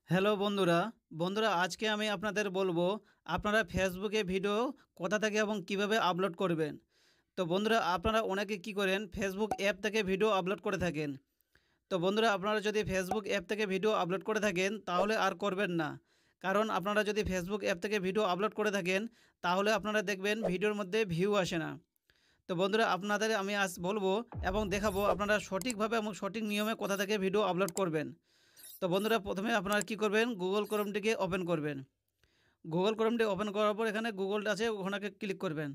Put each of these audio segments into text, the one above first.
Hello বন্ধুরা, আজকে আমি আপনাদের বলবো আপনারা ফেসবুকে ভিডিও কোথা থেকে এবং কিভাবে আপলোড করবেন। তো বন্ধুরা, আপনারা অনেকে কি করেন, ফেসবুক অ্যাপ থেকে ভিডিও আপলোড করে থাকেন। তো বন্ধুরা, আপনারা যদি ফেসবুক অ্যাপ থেকে ভিডিও আপলোড করে থাকেন তাহলে আর করবেন না। কারণ আপনারা যদি ফেসবুক অ্যাপ থেকে ভিডিও আপলোড করে থাকেন তাহলে আপনারা দেখবেন ভিডিওর মধ্যে ভিউ আসে না। তো বন্ধুরা, আপনাদের আমি আজ বলবো এবং দেখাবো আপনারা সঠিকভাবে এবং সঠিক নিয়মে কোথা থেকে ভিডিও আপলোড করবেন। তো বন্ধুরা, প্রথমে আপনারা কি করবেন, গুগল ক্রোমটিকে ওপেন করবেন। গুগল ক্রোমটি ওপেন করার পর এখানে গুগল আছে, ওখানে ক্লিক করবেন।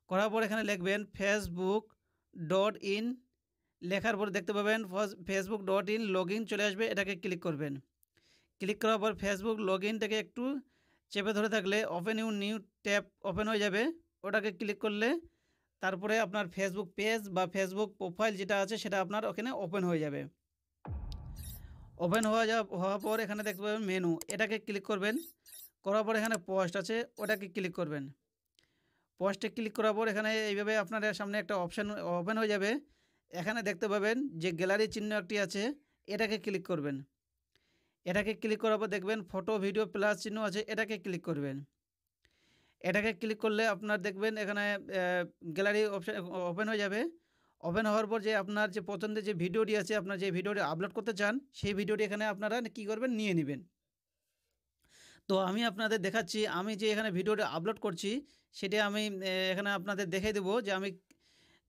করার পর এখানে লিখবেন facebook.in। লেখার পর দেখতে পাবেন facebook.in লগ ইন চলে আসবে, এটাকে ক্লিক করবেন। ক্লিক করার পর ফেসবুক লগ ইনটাকে একটু চেপে ধরে থাকলে ওপেন নিউ ট্যাব ওপেন হয়ে যাবে। ওটাকে ক্লিক করলে তারপরে আপনার ফেসবুক পেজ বা ফেসবুক প্রোফাইল যেটা আছে সেটা আপনার ওখানে ওপেন হয়ে যাবে। ওপেন হওয়ার পর এখানে দেখতে পাবেন মেনু, এটাকে ক্লিক করবেন। করার পর এখানে পোস্ট আছে, ওটাকে ক্লিক করবেন। পোস্টে ক্লিক করার পর এখানে এইভাবে আপনার সামনে একটা অপশান ওপেন হয়ে যাবে। এখানে দেখতে পাবেন যে গ্যালারি চিহ্ন একটি আছে, এটাকে ক্লিক করবেন। এটাকে ক্লিক করার পর দেখবেন ফটো ভিডিও প্লাস চিহ্ন আছে, এটাকে ক্লিক করবেন। এটাকে ক্লিক করলে আপনার দেখবেন এখানে গ্যালারি অপশান ওপেন হয়ে যাবে। ওপেন হওয়ার পর যে আপনার যে পছন্দের যে ভিডিওটি আছে, আপনার যে ভিডিওটি আপলোড করতে চান সেই ভিডিওটি এখানে আপনারা কী করবেন, নিয়ে নেবেন। তো আমি আপনাদের দেখাচ্ছি, আমি যে এখানে ভিডিওটি আপলোড করছি সেটা আমি এখানে আপনাদের দেখিয়ে দেবো যে আমি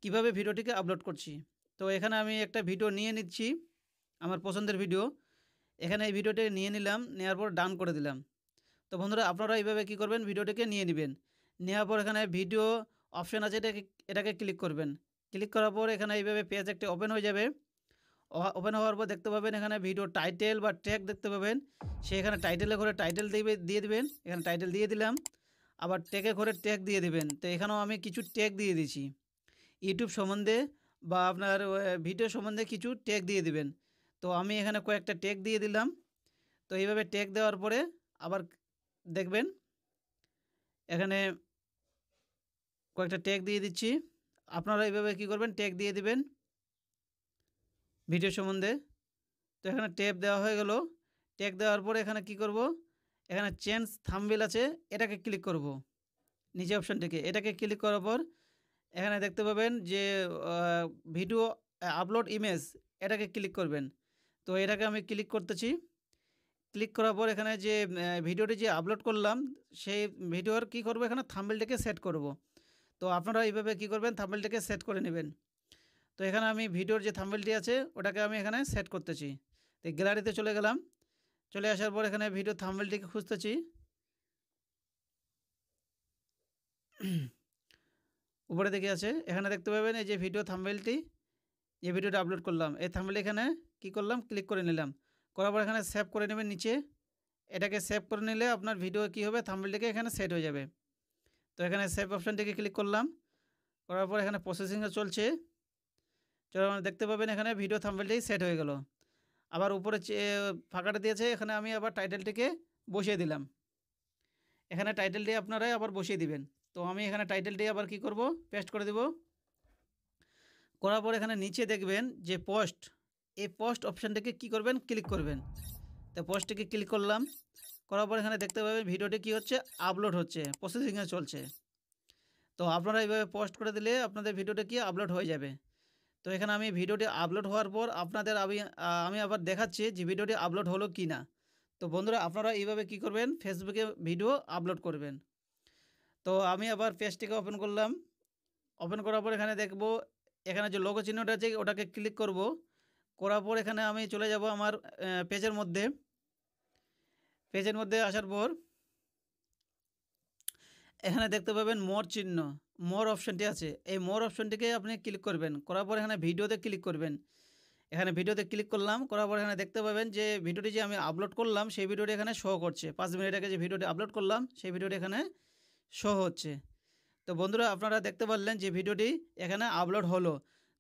কিভাবে ভিডিওটিকে আপলোড করছি। তো এখানে আমি একটা ভিডিও নিয়ে নিচ্ছি, আমার পছন্দের ভিডিও। এখানে এই ভিডিওটি নিয়ে নিলাম, নেওয়ার পর ডান করে দিলাম। তো বন্ধুরা, আপনারা এইভাবে কী করবেন, ভিডিওটিকে নিয়ে নেবেন। নেওয়ার পর এখানে ভিডিও অপশান আছে, এটাকে ক্লিক করবেন। ক্লিক করার পর এখানে এইভাবে পেজ একটা ওপেন হয়ে যাবে। ওপেন হওয়ার পর দেখতে পাবেন এখানে ভিডিও টাইটেল বা ট্যাগ দেখতে পাবেন। সেখানে টাইটেলে করে টাইটেল দিয়ে দিবেন। এখানে টাইটেল দিয়ে দিলাম, আবার ট্যাগে করে ট্যাগ দিয়ে দিবেন। তো এখানেও আমি কিছু ট্যাগ দিয়ে দিয়েছি, ইউটিউব সম্বন্ধে বা আপনার ভিডিও সম্বন্ধে কিছু ট্যাগ দিয়ে দিবেন। তো আমি এখানে কয়েকটা ট্যাগ দিয়ে দিলাম। তো এইভাবে ট্যাগ দেওয়ার পরে আবার দেখবেন এখানে কয়েকটা ট্যাগ দিয়ে দিচ্ছি। আপনারা এইভাবে কী করবেন, ট্যাগ দিয়ে দিবেন ভিডিও সম্বন্ধে। তো এখানে ট্যাগ দেওয়া হয়ে গেল। ট্যাগ দেওয়ার পরে এখানে কি করব, এখানে চেঞ্জ থাম্বনেল আছে, এটাকে ক্লিক করব। নিচে অপশানটিকে এটাকে ক্লিক করার পর এখানে দেখতে পাবেন যে ভিডিও আপলোড ইমেজ, এটাকে ক্লিক করবেন। তো এটাকে আমি ক্লিক করতেছি। ক্লিক করার পর এখানে যে ভিডিওটি যে আপলোড করলাম সেই ভিডিওর কি করব, এখানে থাম্বনেলটাকে সেট করব। তো আপনারা এইভাবে কি করবেন, থাম্বনেলটাকে সেট করে নেবেন। তো এখানে আমি ভিডিওর যে থাম্বনেলটি আছে ওটাকে আমি এখানে সেট করতেছি। তো গ্যালারিতে চলে গেলাম। চলে আসার পর এখানে ভিডিও থাম্বনেলটিকে খুঁজতেছি। উপরে দিকে আছে, এখানে দেখতে পাবেন এই যে ভিডিও থাম্বনেলটি, যে ভিডিওটা আপলোড করলাম এই থাম্বনেল এখানে কি করলাম, ক্লিক করে নিলাম। করার পর এখানে সেভ করে নেবেন নিচে। এটাকে সেভ করে নিলে আপনার ভিডিও কি হবে, থাম্বনেলটিকে এখানে সেট হয়ে যাবে। তো এখানে সেভ অপশানটিকে ক্লিক করলাম। করার পর এখানে প্রসেসিংয়ে চলছে। দেখতে পাবেন এখানে ভিডিও থাম্বনেলটি সেট হয়ে গেল। আবার উপরে ফাঁকাটা দিয়েছে, এখানে আমি আবার টাইটেলটিকে বসিয়ে দিলাম। এখানে টাইটেলটি আপনারাই আবার বসিয়ে দিবেন। তো আমি এখানে টাইটেলটি আবার কি করব, পেস্ট করে দেব। করার পর এখানে নিচে দেখবেন যে পোস্ট, এই পোস্ট অপশানটিকে কি করবেন, ক্লিক করবেন। তো পোস্টটিকে ক্লিক করলাম। করার পর এখানে দেখতে পাবেন ভিডিওটি কি হচ্ছে, আপলোড হচ্ছে, প্রসেসিংয়ে চলছে। তো আপনারা এইভাবে পোস্ট করে দিলে আপনাদের ভিডিওটা কি আপলোড হয়ে যাবে। তো এখানে আমি ভিডিওটি আপলোড হওয়ার পর আপনাদের আমি আবার দেখাচ্ছি যে ভিডিওটি আপলোড হলো কি না। তো বন্ধুরা, আপনারা এইভাবে কি করবেন, ফেসবুকে ভিডিও আপলোড করবেন। তো আমি আবার পেজটিকে ওপেন করলাম। ওপেন করার পর এখানে দেখব এখানে যে লোগো চিহ্নটা আছে ওটাকে ক্লিক করব। করার পর এখানে আমি চলে যাব আমার পেজের মধ্যে। পেজের মধ্যে আসার পর এখানে দেখতে পাবেন মোর চিহ্ন, মোর অপশানটি আছে, এই মোর অপশানটিকে আপনি ক্লিক করবেন। করার পর এখানে ভিডিওতে ক্লিক করবেন। এখানে ভিডিওতে ক্লিক করলাম। করার পর এখানে দেখতে পাবেন যে ভিডিওটি যে আমি আপলোড করলাম সেই ভিডিওটি এখানে শো করছে। 5 মিনিট আগে যে ভিডিওটি আপলোড করলাম সেই ভিডিওটি এখানে শো হচ্ছে। তো বন্ধুরা, আপনারা দেখতে পারলেন যে ভিডিওটি এখানে আপলোড হলো।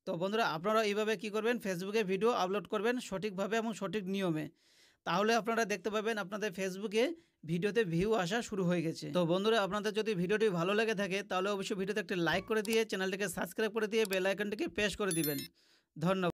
তো বন্ধুরা, আপনারা এইভাবে কি করবেন, ফেসবুকে ভিডিও আপলোড করবেন সঠিকভাবে এবং সঠিক নিয়মে। তাহলে আপনারা দেখতে পাবেন আপনাদের ফেসবুকে ভিডিওতে ভিউ আসা শুরু হয়ে গেছে। তো বন্ধুরা, আপনাদের যদি ভিডিওটি ভালো লেগে থাকে তাহলে অবশ্যই ভিডিওতে একটা লাইক করে দিয়ে চ্যানেলটিকে সাবস্ক্রাইব করে দিয়ে বেল আইকনটিকে প্রেস করে দিবেন। ধন্যবাদ।